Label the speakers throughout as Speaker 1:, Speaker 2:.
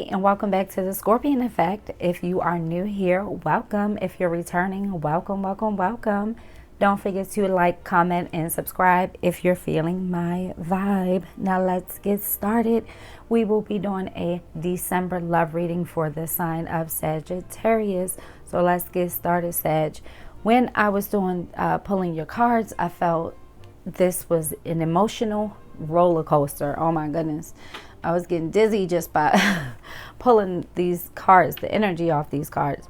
Speaker 1: Hi, and welcome back to the Scorpion Effect. If you are new here, welcome. If you're returning, welcome, welcome, welcome. Don't forget to like, comment, and subscribe if you're feeling my vibe. Now let's get started. We will be doing a December love reading for the sign of Sagittarius. So let's get started, Sag. When I was doing pulling your cards, I felt this was an emotional roller coaster. Oh my goodness. I was getting dizzy just by pulling these cards, the energy off these cards.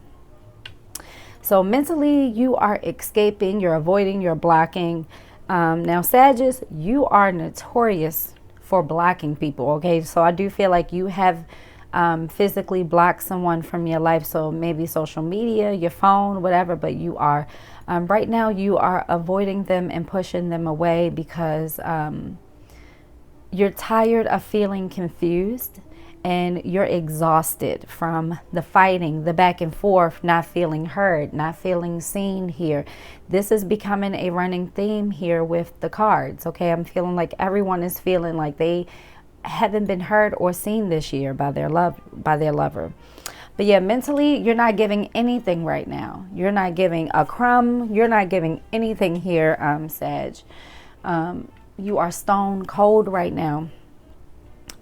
Speaker 1: So mentally, you are escaping, you're avoiding, you're blocking. Now, Sagittarius, you are notorious for blocking people, okay? So I do feel like you have physically blocked someone from your life. So maybe social media, your phone, whatever, but you are, right now, you are avoiding them and pushing them away because you're tired of feeling confused and you're exhausted from the fighting, the back and forth, not feeling heard, not feeling seen here. This is becoming a running theme here with the cards, okay? I'm feeling like everyone is feeling like they haven't been heard or seen this year by their lover. But yeah, mentally, you're not giving anything right now. You're not giving a crumb. You're not giving anything here, Sag. You are stone cold right now,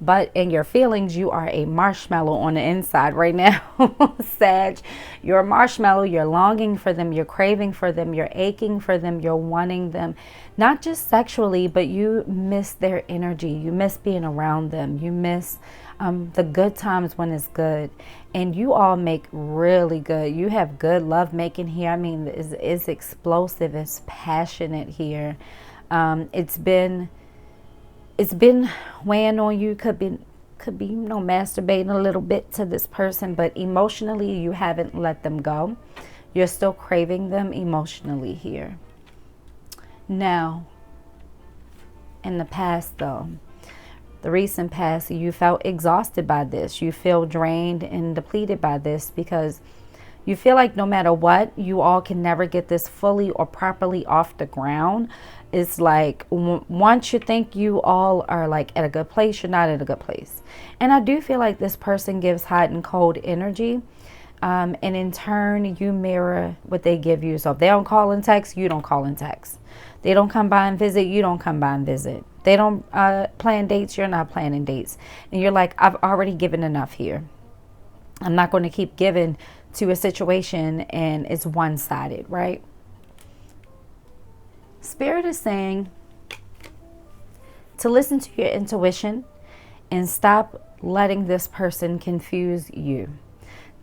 Speaker 1: but in your feelings, you are a marshmallow on the inside right now, Sag. You're a marshmallow. You're longing for them. You're craving for them. You're aching for them. You're wanting them, not just sexually, but you miss their energy. You miss being around them. You miss the good times when it's good. And you all make really good. You have good love making here. I mean, it's explosive. It's passionate here. It's been weighing on you. Could be masturbating a little bit to this person, but emotionally you haven't let them go. You're still craving them emotionally here. Now, in the past though, the recent past, you felt exhausted by this. You feel drained and depleted by this because you feel like no matter what, you all can never get this fully or properly off the ground. It's like once you think you all are like at a good place, you're not at a good place. And I do feel like this person gives hot and cold energy. And in turn, you mirror what they give you. So if they don't call and text, you don't call and text. They don't come by and visit, you don't come by and visit. They don't plan dates, you're not planning dates. And you're like, I've already given enough here. I'm not going to keep giving to a situation and it's one-sided, right? Spirit is saying to listen to your intuition and stop letting this person confuse you.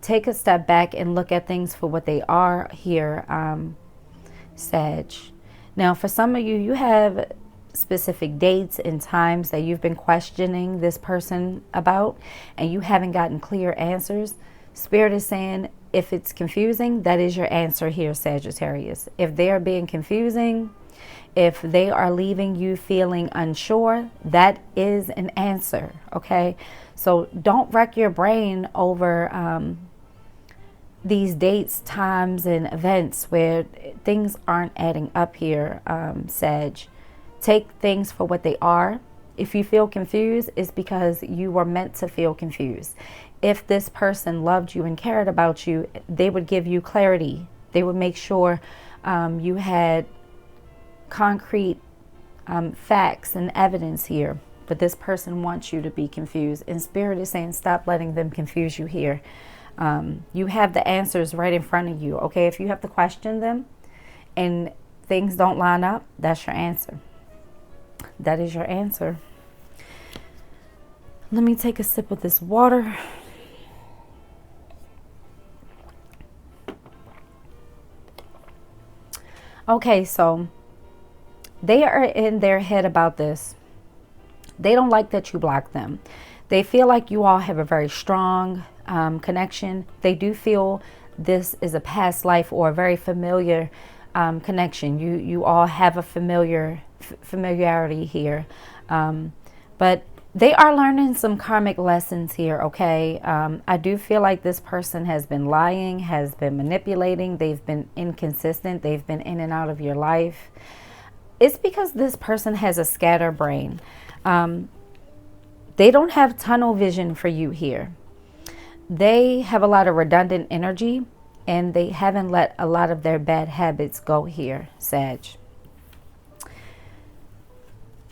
Speaker 1: Take a step back and look at things for what they are here, Sag. Now, for some of you, you have specific dates and times that you've been questioning this person about and you haven't gotten clear answers. Spirit is saying if it's confusing, that is your answer here, Sagittarius. If they are being confusing, if they are leaving you feeling unsure, that is an answer, okay? So don't wreck your brain over these dates, times, and events where things aren't adding up here, Sag. Take things for what they are. If you feel confused, it's because you were meant to feel confused. If this person loved you and cared about you, they would give you clarity. They would make sure you had concrete facts and evidence here. But this person wants you to be confused. And Spirit is saying, stop letting them confuse you here. You have the answers right in front of you. Okay, if you have to question them and things don't line up, that's your answer. That is your answer. Let me take a sip of this water. Okay, so they are in their head about this. They don't like that you block them. They feel like you all have a very strong connection. They do feel this is a past life or a very familiar connection. You all have a familiarity here. But they are learning some karmic lessons here, okay? I do feel like this person has been lying, has been manipulating. They've been inconsistent. They've been in and out of your life. It's because this person has a scatterbrain. They don't have tunnel vision for you here. They have a lot of redundant energy, and they haven't let a lot of their bad habits go here, Sag.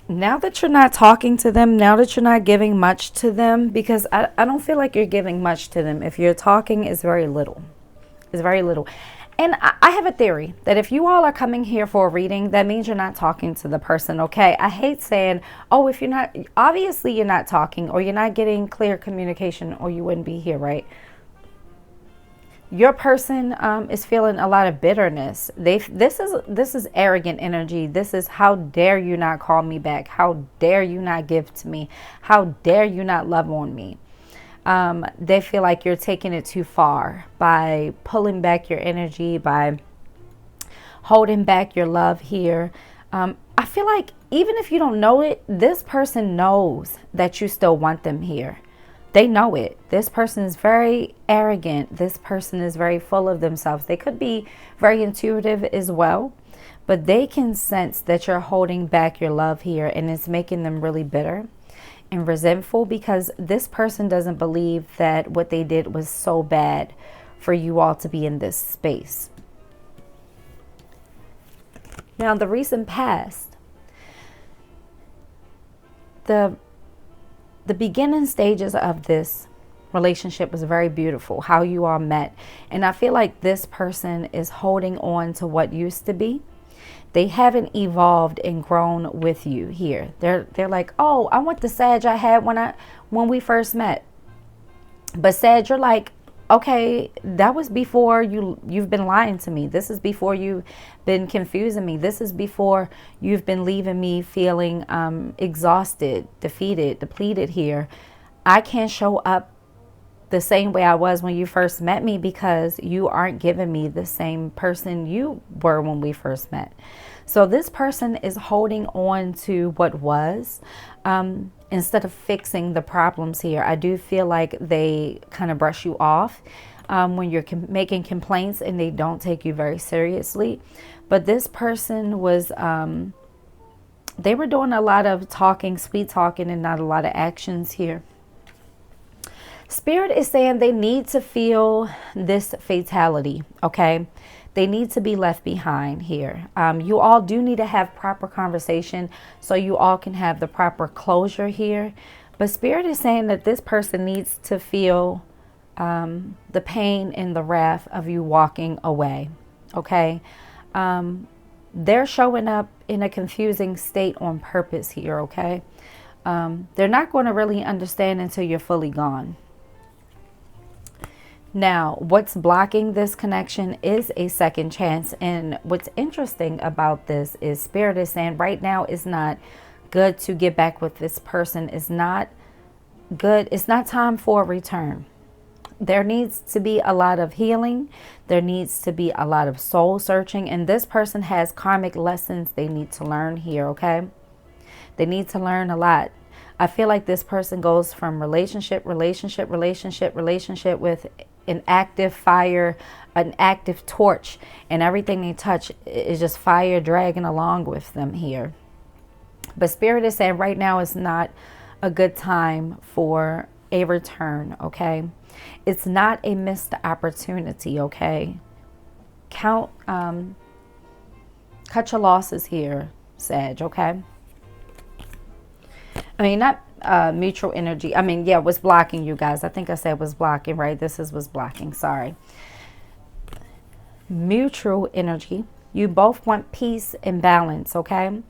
Speaker 1: Now that you're not talking to them, now that you're not giving much to them, because I don't feel like you're giving much to them. If you're talking, it's very little. It's very little. And I have a theory that if you all are coming here for a reading, that means you're not talking to the person, okay? I hate saying, oh, if you're not, obviously you're not talking, or you're not getting clear communication, or you wouldn't be here, right? Your person is feeling a lot of bitterness. This is arrogant energy. This is, how dare you not call me back? How dare you not give to me? How dare you not love on me? They feel like you're taking it too far by pulling back your energy, by holding back your love here. I feel like even if you don't know it, this person knows that you still want them here. They know it. This person is very arrogant. This person is very full of themselves. They could be very intuitive as well, but they can sense that you're holding back your love here, and it's making them really bitter and resentful, because this person doesn't believe that what they did was so bad for you all to be in this space. Now, the recent past, the beginning stages of this relationship was very beautiful, how you all met. And I feel like this person is holding on to what used to be. They haven't evolved and grown with you here. They're like, oh, I want the Sag I had when we first met. But Sag, you're like, okay, that was before you've been lying to me. This is before you've been confusing me. This is before you've been leaving me feeling exhausted, defeated, depleted here. I can't show up the same way I was when you first met me, because you aren't giving me the same person you were when we first met. So this person is holding on to what was, instead of fixing the problems here. I do feel like they kind of brush you off when you're making complaints, and they don't take you very seriously. But this person was, they were doing a lot of talking, sweet talking, and not a lot of actions here. Spirit is saying they need to feel this fatality, okay? They need to be left behind here. You all do need to have proper conversation so you all can have the proper closure here. But Spirit is saying that this person needs to feel the pain and the wrath of you walking away, okay? They're showing up in a confusing state on purpose here, okay? They're not going to really understand until you're fully gone. Now, what's blocking this connection is a second chance. And what's interesting about this is Spirit is saying right now is not good to get back with this person. It's not good. It's not time for a return. There needs to be a lot of healing. There needs to be a lot of soul searching. And this person has karmic lessons they need to learn here, okay? They need to learn a lot. I feel like this person goes from relationship with an active fire, an active torch, and everything they touch is just fire dragging along with them here. But Spirit is saying right now is not a good time for a return, okay? It's not a missed opportunity, okay? Cut your losses here, Sag, okay? I mean, not mutual energy. I mean, yeah, was blocking you guys. I think I said was blocking, right? This was blocking. Sorry. Mutual energy. You both want peace and balance, okay?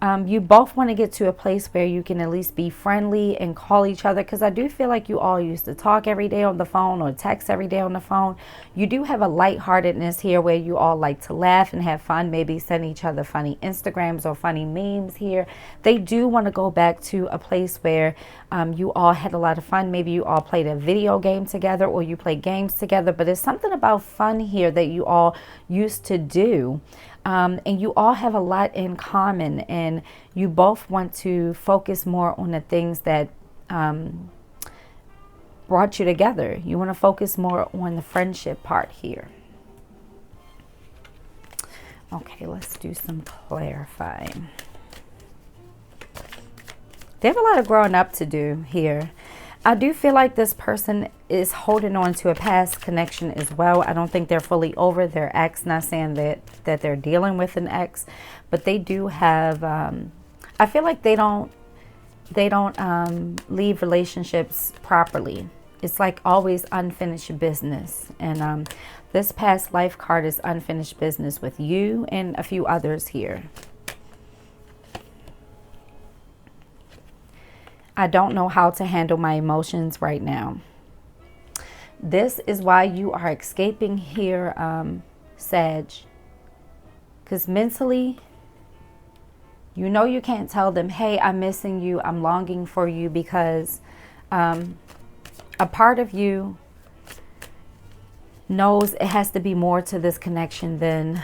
Speaker 1: You both want to get to a place where you can at least be friendly and call each other, because I do feel like you all used to talk every day on the phone or text every day on the phone. You do have a lightheartedness here where you all like to laugh and have fun, maybe send each other funny Instagrams or funny memes here. They do want to go back to a place where you all had a lot of fun. Maybe you all played a video game together or you play games together, but it's something about fun here that you all used to do. And you all have a lot in common, and you both want to focus more on the things that brought you together. You want to focus more on the friendship part here. Okay, let's do some clarifying. They have a lot of growing up to do here. I do feel like this person is holding on to a past connection as well. I don't think they're fully over their ex. Not saying that they're dealing with an ex, but they do have, I feel like they don't leave relationships properly. It's like always unfinished business. And this past life card is unfinished business with you and a few others here. I don't know how to handle my emotions right now. This is why you are escaping here, Sag. Because mentally, you know you can't tell them, hey, I'm missing you, I'm longing for you, because a part of you knows it has to be more to this connection than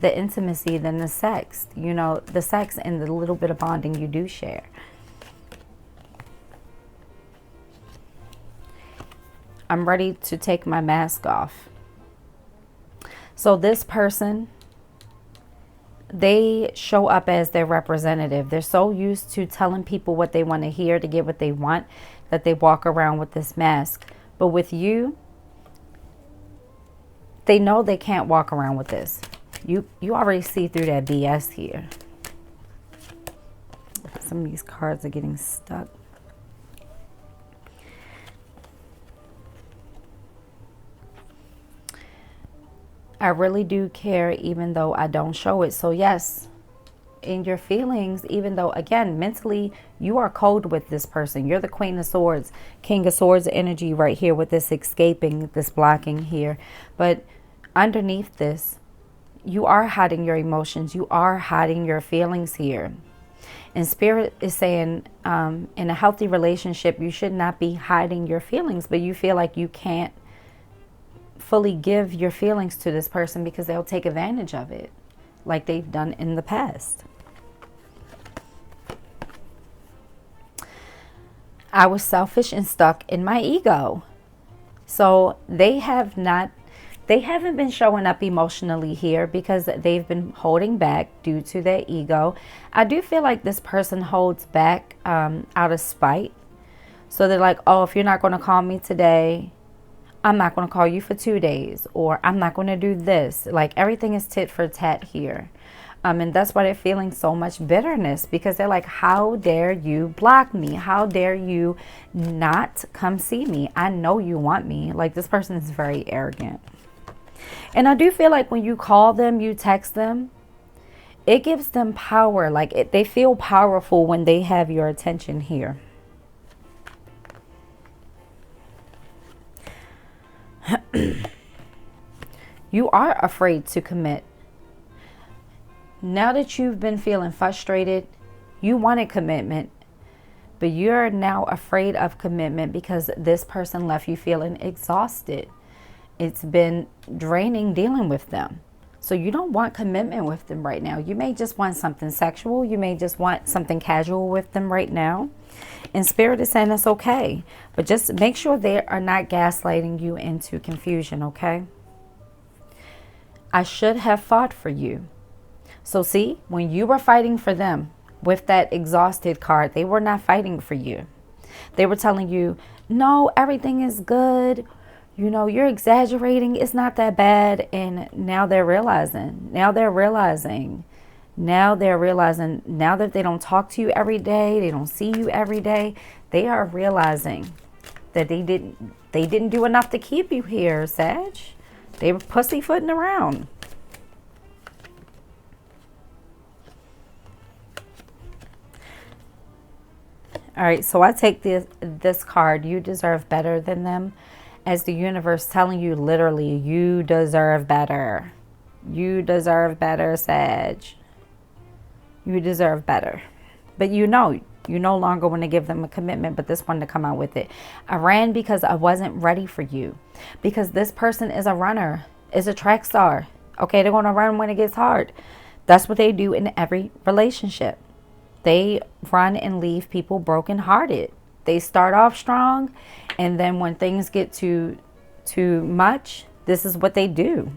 Speaker 1: the intimacy, than the sex. You know, the sex and the little bit of bonding you do share. I'm ready to take my mask off. So this person, they show up as their representative. They're so used to telling people what they want to hear to get what they want that they walk around with this mask. But with you, they know they can't walk around with this. You already see through that BS here. Some of these cards are getting stuck. I really do care, even though I don't show it. So yes, in your feelings, even though, again, mentally, you are cold with this person. You're the Queen of Swords, King of Swords energy right here with this escaping, this blocking here. But underneath this, you are hiding your emotions. You are hiding your feelings here. And Spirit is saying, in a healthy relationship, you should not be hiding your feelings, but you feel like you can't fully give your feelings to this person because they'll take advantage of it like they've done in the past. I was selfish and stuck in my ego. So they haven't been showing up emotionally here because they've been holding back due to their ego. I do feel like this person holds back out of spite. So they're like, oh, if you're not going to call me today, I'm not going to call you for 2 days, or I'm not going to do this. Like everything is tit for tat here. And that's why they're feeling so much bitterness, because they're like, how dare you block me? How dare you not come see me? I know you want me. Like this person is very arrogant. And I do feel like when you call them, you text them, it gives them power. Like they feel powerful when they have your attention here. You are afraid to commit. Now that you've been feeling frustrated, you wanted commitment, but you're now afraid of commitment because this person left you feeling exhausted. It's been draining dealing with them. So you don't want commitment with them right now. You may just want something sexual. You may just want something casual with them right now. And Spirit is saying that's okay. But just make sure they are not gaslighting you into confusion, okay? I should have fought for you. So see, when you were fighting for them with that exhausted card, they were not fighting for you. They were telling you, no, everything is good. You know, you're exaggerating. It's not that bad. And now they're realizing, now that they don't talk to you every day, they don't see you every day, they are realizing that they didn't do enough to keep you here, Sag. They were pussyfooting around. All right, so I take this card, you deserve better than them, as the universe telling you literally, you deserve better. You deserve better, Sag. You deserve better. But you no longer want to give them a commitment, but this one to come out with it. I ran because I wasn't ready for you. Because this person is a runner, is a track star. Okay, they're going to run when it gets hard. That's what they do in every relationship. They run and leave people brokenhearted. They start off strong, and then when things get too much, this is what they do.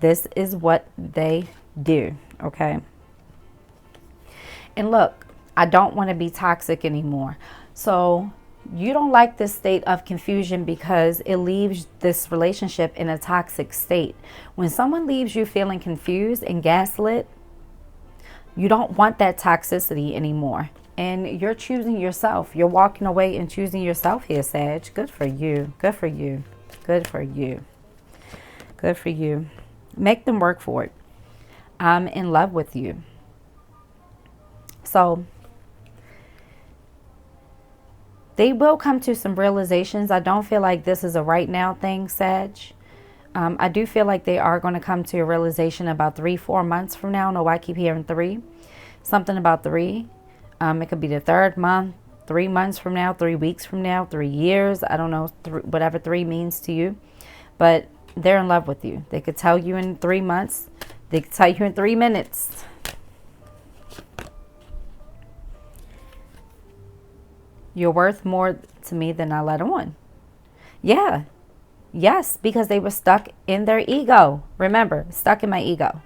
Speaker 1: This is what they do, okay? And look, I don't want to be toxic anymore. So You don't like this state of confusion because it leaves this relationship in a toxic state. When someone leaves you feeling confused and gaslit, you don't want that toxicity anymore. And you're choosing yourself. You're walking away and choosing yourself here, Sag. Good for you. Good for you. Good for you. Good for you. Make them work for it. I'm in love with you. So they will come to some realizations. I don't feel like this is a right now thing, Sag. I do feel like they are going to come to a realization about 3-4 months from now. No, I keep hearing 3. Something about 3. It could be the 3rd month, 3 months from now, 3 weeks from now, 3 years. I don't know, whatever 3 means to you. But they're in love with you. They could tell you in 3 months. They could tell you in 3 minutes. You're worth more to me than I let on. Yeah. Yes, because they were stuck in their ego. Remember, stuck in my ego.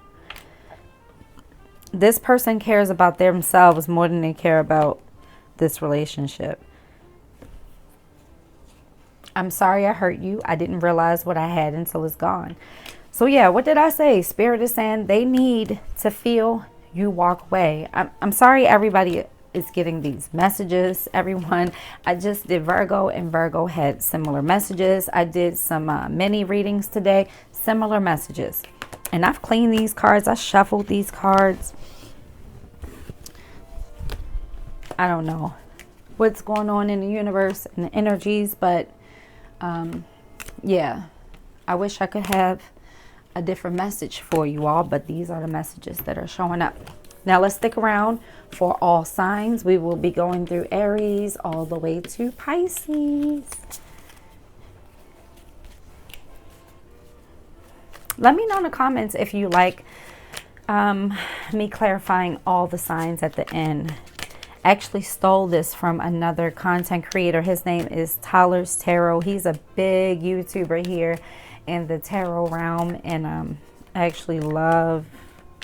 Speaker 1: This person cares about themselves more than they care about this relationship. I'm sorry I hurt you. I didn't realize what I had until it's gone. So yeah, what did I say? Spirit is saying they need to feel you walk away. I'm sorry everybody is getting these messages, everyone. I just did Virgo, and Virgo had similar messages. I did some mini readings today, similar messages. And I've cleaned these cards. I shuffled these cards. I don't know what's going on in the universe and the energies, but yeah, I wish I could have a different message for you all, but these are the messages that are showing up. Now let's stick around for all signs. We will be going through Aries all the way to Pisces. Let me know in the comments if you like me clarifying all the signs at the end. I actually stole this from another content creator. His name is Tyler's Tarot. He's a big YouTuber here in the tarot realm, and I actually love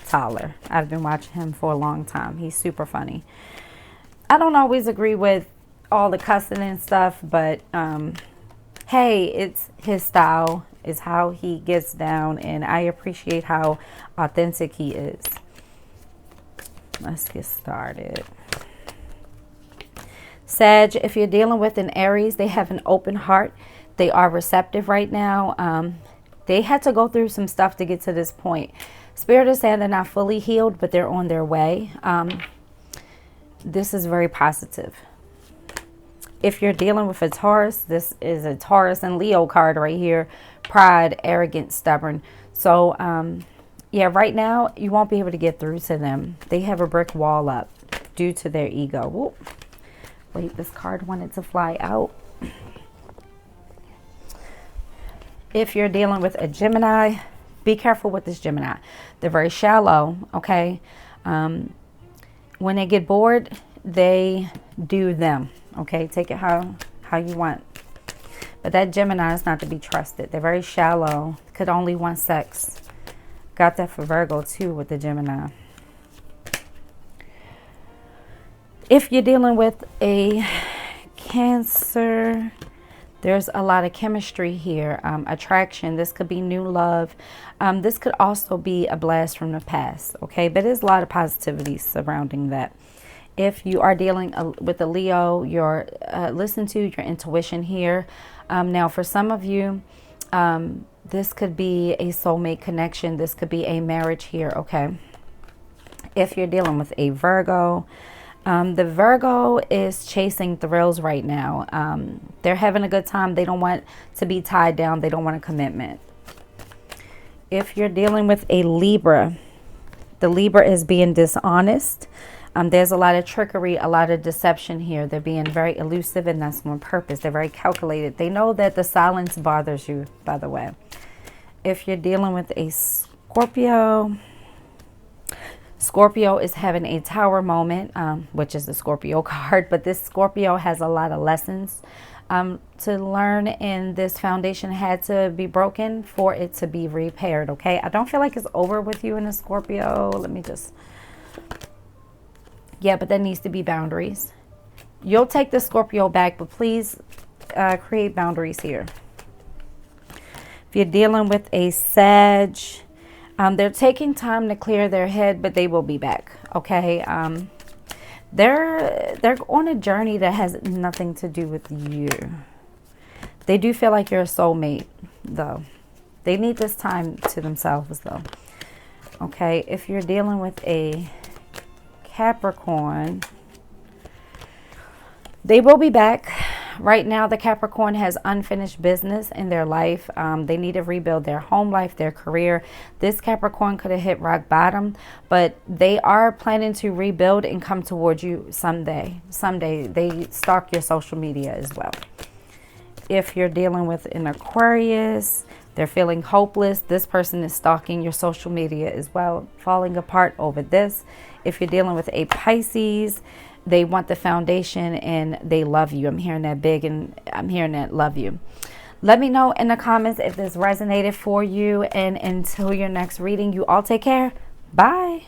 Speaker 1: Tyler. I've been watching him for a long time. He's super funny. I don't always agree with all the cussing and stuff, but hey, it's his style, is how he gets down, and I appreciate how authentic he is. Let's get started. Sag, if you're dealing with an Aries, they have an open heart. They are receptive right now. They had to go through some stuff to get to this point. Spirit is saying they're not fully healed, but they're on their way. This is very positive. If you're dealing with a Taurus, this is a Taurus and Leo card right here. Pride, arrogant, stubborn. So, yeah, right now, you won't be able to get through to them. They have a brick wall up due to their ego. Whoop. Wait, this card wanted to fly out. If you're dealing with a Gemini, be careful with this Gemini. They're very shallow, okay? When they get bored, they do them, okay? Take it how you want. But that Gemini is not to be trusted. They're very shallow, could only want sex. Got that for Virgo too with the Gemini. If you're dealing with a Cancer, there's a lot of chemistry here, attraction. This could be new love. This could also be a blast from the past, okay? But there's a lot of positivity surrounding that. If you are dealing with a Leo, listen to your intuition here. Now, for some of you, this could be a soulmate connection. This could be a marriage here, okay? If you're dealing with a Virgo, the Virgo is chasing thrills right now. They're having a good time. They don't want to be tied down. They don't want a commitment. If you're dealing with a Libra, the Libra is being dishonest. There's a lot of trickery, a lot of deception here. They're being very elusive, and that's on purpose. They're very calculated. They know that the silence bothers you, by the way. If you're dealing with a Scorpio, Scorpio is having a Tower moment, which is the Scorpio card. But this Scorpio has a lot of lessons to learn, and this foundation had to be broken for it to be repaired, okay? I don't feel like it's over with you in a Scorpio. Let me just... Yeah, but there needs to be boundaries. You'll take the Scorpio back, but please create boundaries here. If you're dealing with a Sag, they're taking time to clear their head, but they will be back. Okay. They're on a journey that has nothing to do with you. They do feel like you're a soulmate, though. They need this time to themselves, though. Okay. If you're dealing with a Capricorn, they will be back. Right now, the Capricorn has unfinished business in their life. They need to rebuild their home life, their career. This Capricorn could have hit rock bottom, but they are planning to rebuild and come towards you someday. Someday, they stalk your social media as well. If you're dealing with an Aquarius, they're feeling hopeless. This person is stalking your social media as well, falling apart over this. If you're dealing with a Pisces, they want the foundation and they love you. I'm hearing that big, and I'm hearing that love you. Let me know in the comments if this resonated for you. And until your next reading, you all take care. Bye.